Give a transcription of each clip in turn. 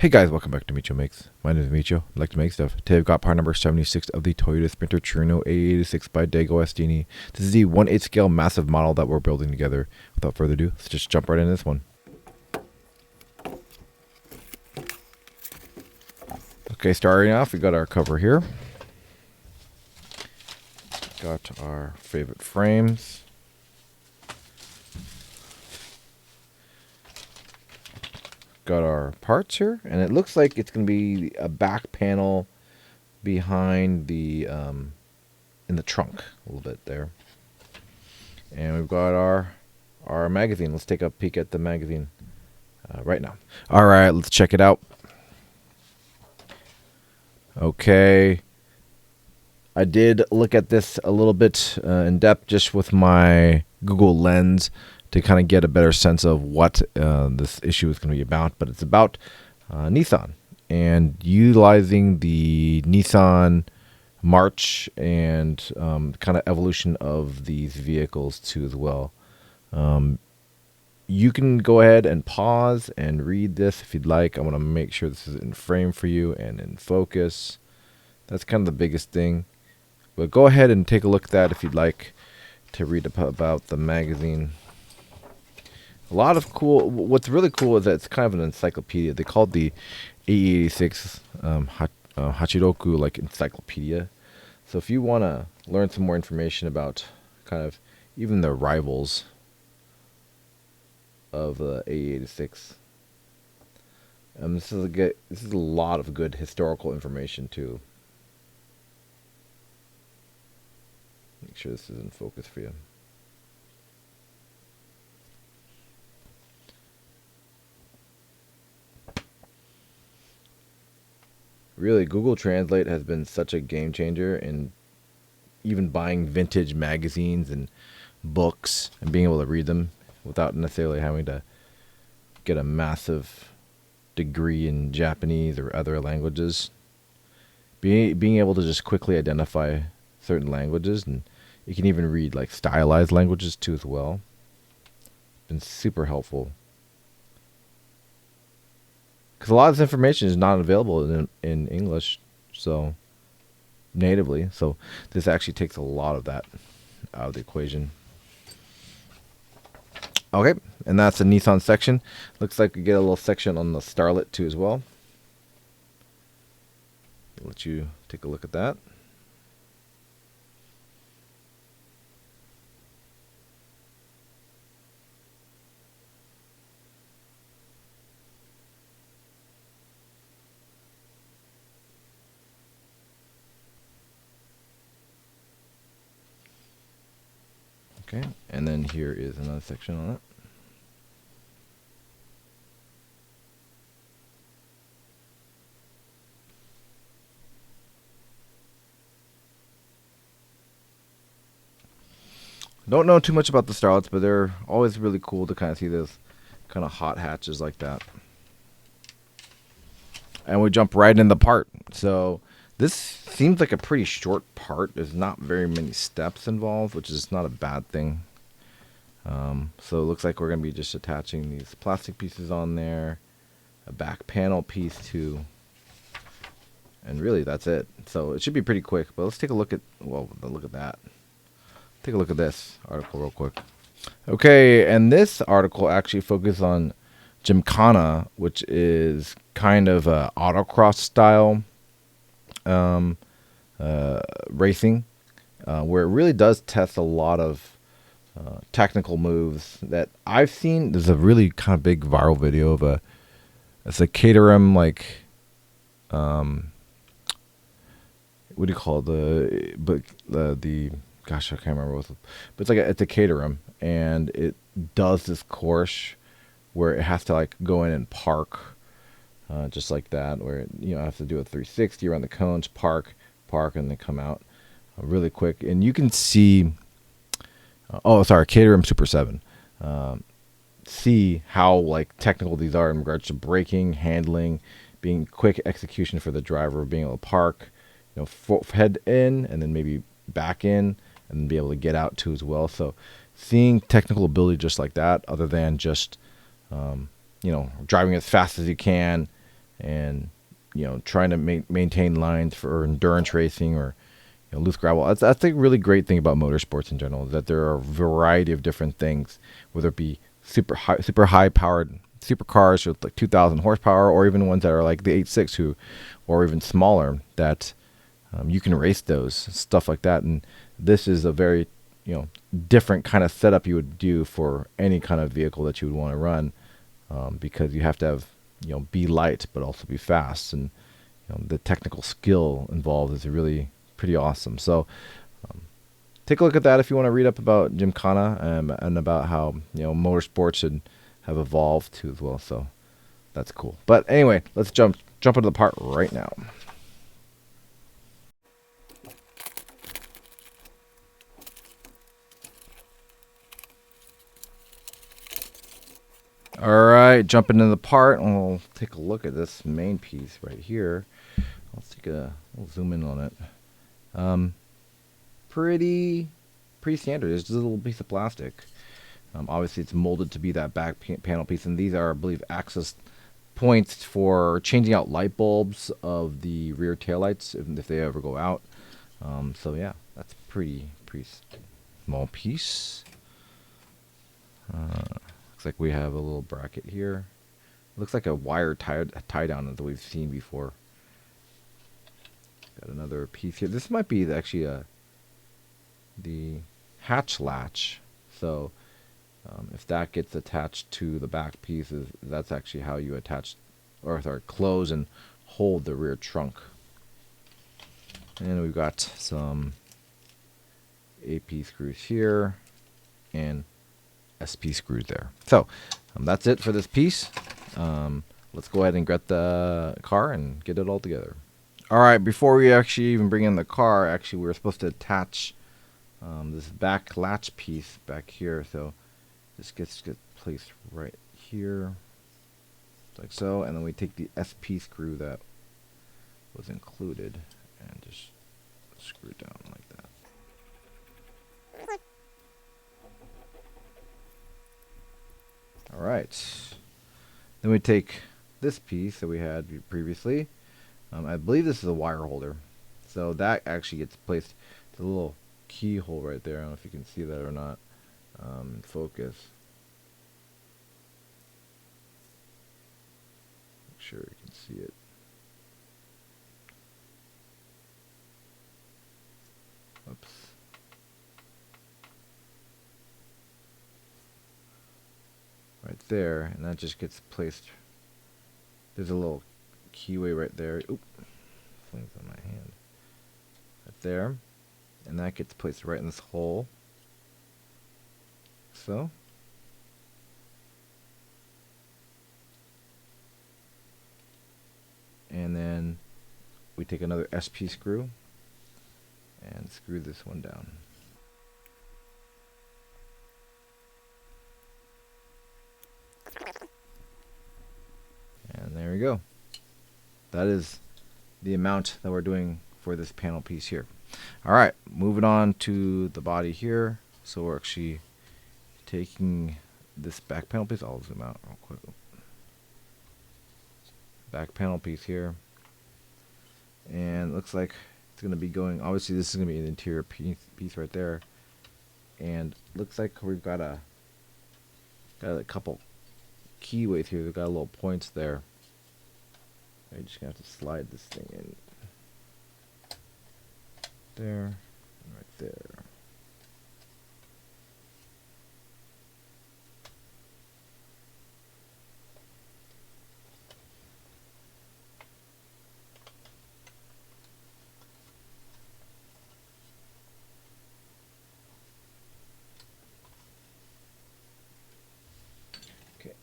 Hey guys, welcome back to Micho Makes. My name is Micho. I like to make stuff. Today I've got part number 76 of the Toyota Sprinter Trueno AE86 by DeAgostini. This is the 1/8 scale massive model that we're building together. Without further ado, let's just jump right into this one. Okay, starting off, we got our cover here. Got our favorite frames. Got our parts here, and it looks like it's going to be a back panel behind the in the trunk a little bit there. And we've got our magazine. Let's take a peek at the magazine right now. All right, let's check it out. Okay, I did look at this a little bit in depth just with my Google Lens to kind of get a better sense of what this issue is going to be about. But it's about Nissan and utilizing the Nissan March and kind of evolution of these vehicles too as well. You can go ahead and pause and read this if you'd like. I want to make sure this is in frame for you and in focus. That's kind of the biggest thing. But go ahead and take a look at that if you'd like to read about the magazine. A lot of cool. What's really cool is that it's kind of an encyclopedia. They call it the AE86 Hachiroku like encyclopedia. So if you want to learn some more information about kind of even the rivals of the AE86, this is a lot of good historical information too. Make sure this is in focus for you. Really, Google Translate has been such a game changer in even buying vintage magazines and books and being able to read them without necessarily having to get a massive degree in Japanese or other languages. Being able to just quickly identify certain languages, and you can even read like stylized languages too as well. Been super helpful. Because a lot of this information is not available in English, so natively. So this actually takes a lot of that out of the equation. Okay, and that's the Nissan section. Looks like we get a little section on the Starlet too as well. I'll let you take a look at that. Okay, and then here is another section on it. Don't know too much about the Starlets, but they're always really cool to kind of see those kind of hot hatches like that. And we jump right in the part. So this seems like a pretty short part. There's not very many steps involved, which is not a bad thing. So it looks like we're going to be just attaching these plastic pieces on there, a back panel piece too, and really that's it. So it should be pretty quick, but let's take a look at, well, look at that. Take a look at this article real quick. Okay, and this article actually focuses on Gymkhana, which is kind of a autocross style racing, where it really does test a lot of technical moves that I've seen. There's a really kind of big viral video of it's a Caterham, like what do you call the gosh, I can't remember what, but it's a Caterham, and it does this course where it has to like go in and park just like that, where it, I have to do a 360 around the cones, park, and then come out really quick. And you can see, Caterham Super 7. See how like technical these are in regards to braking, handling, being quick execution for the driver, being able to park, head in and then maybe back in and be able to get out too as well. So seeing technical ability just like that, other than just driving as fast as you can and trying to maintain lines for endurance racing or loose gravel. That's a really great thing about motorsports in general, is that there are a variety of different things, whether it be super high powered supercars with like 2,000 horsepower, or even ones that are like the 86 or even smaller, that you can race those, stuff like that. And this is a very different kind of setup you would do for any kind of vehicle that you would want to run, because you have to have be light but also be fast, and the technical skill involved is really pretty awesome. So take a look at that if you want to read up about Gymkhana, and about how motorsports should have evolved too as well. So that's cool. But anyway, let's jump into the part right now. All right, jumping into the part, and we'll take a look at this main piece right here. We'll zoom in on it. Pretty standard. It's just a little piece of plastic. Obviously, it's molded to be that back panel piece, and these are, I believe, access points for changing out light bulbs of the rear taillights if they ever go out. So yeah, that's pretty small piece. Looks like we have a little bracket here. Looks like a wire tie down that we've seen before. Got another piece here. This might be actually the hatch latch. So if that gets attached to the back pieces, that's actually how you attach, or sorry, close and hold the rear trunk. And we've got some AP screws here and SP screws there. So that's it for this piece. Let's go ahead and get the car and get it all together. All right, before we actually even bring in the car, actually we were supposed to attach this back latch piece back here. So this gets placed right here, like so, and then we take the SP screw that was included and just screw it down like that. All right. Then we take this piece that we had previously. I believe this is a wire holder. So that actually gets placed, the little keyhole right there. I don't know if you can see that or not. Focus. Make sure you can see it. Oops. Right there, and that just gets placed. There's a little keyway right there. Oop, flames on my hand. Right there, and that gets placed right in this hole. So. And then we take another SP screw and screw this one down. And there we go. That is the amount that we're doing for this panel piece here. All right, moving on to the body here. So we're actually taking this back panel piece. I'll zoom out real quick. Back panel piece here. And it looks like it's going to be going, obviously this is going to be an interior piece right there. And looks like we've got a couple keyways here. We've got little points there. I'm just going to have to slide this thing in. There, and right there. Okay.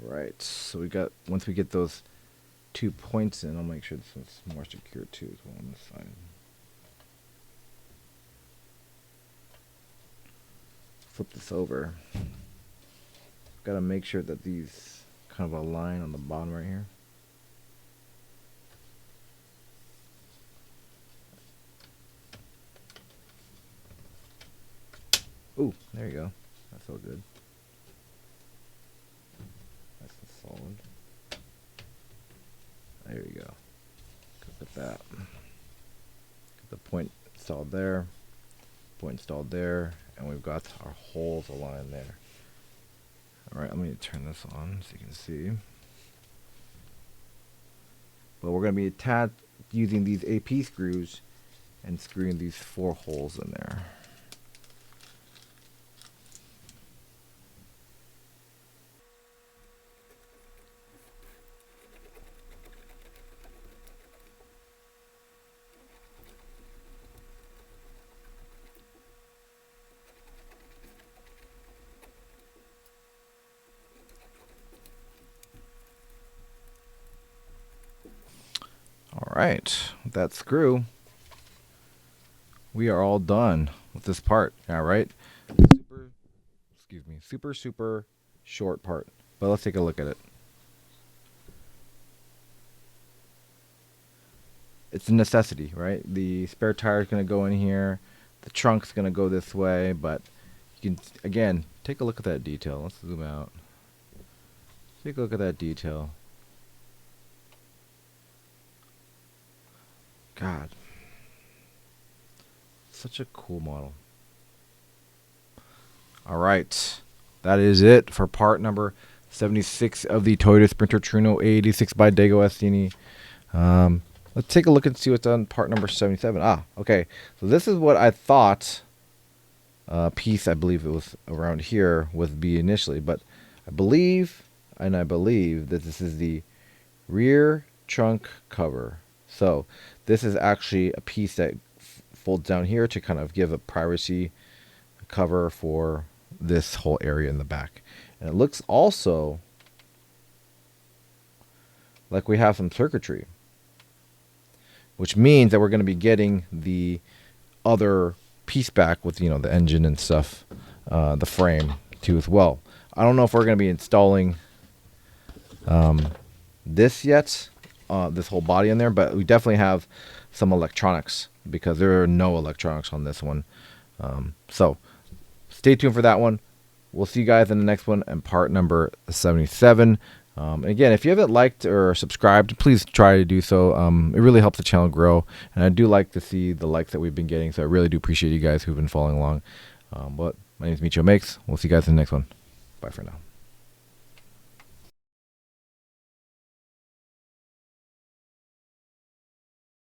Alright, so we got, once we get those 2 points in, I'll make sure this one's more secure too as well on this side. Flip this over. Gotta make sure that these kind of align on the bottom right here. Ooh, there you go. That felt good. Nice and solid. There you go. Look at that. Get the point installed there. Point installed there. And we've got our holes aligned there. Alright, let me turn this on so you can see. But we're going to be using these AP screws and screwing these 4 holes in there. Alright, with that screw, we are all done with this part. Alright, super short part. But let's take a look at it. It's a necessity, right? The spare tire is going to go in here. The trunk's going to go this way. But you can, again, take a look at that detail. Let's zoom out. Take a look at that detail. God. Such a cool model. Alright. That is it for part number 76 of the Toyota Sprinter Trueno AE86 by DeAgostini. Let's take a look and see what's on part number 77. Okay. So this is what I thought piece, I believe it was around here, would be initially. But I believe that this is the rear trunk cover. So this is actually a piece that folds down here to kind of give a privacy cover for this whole area in the back. And it looks also like we have some circuitry, which means that we're going to be getting the other piece back with, you know, the engine and stuff, the frame too as well. I don't know if we're going to be installing this yet, this whole body in there, but we definitely have some electronics because there are no electronics on this one. So stay tuned for that one. We'll see you guys in the next one and part number 77. Again, if you haven't liked or subscribed, please try to do so. It really helps the channel grow, and I do like to see the likes that we've been getting, so I really do appreciate you guys who've been following along. But my name is Micho Makes. We'll see you guys in the next one. Bye for now.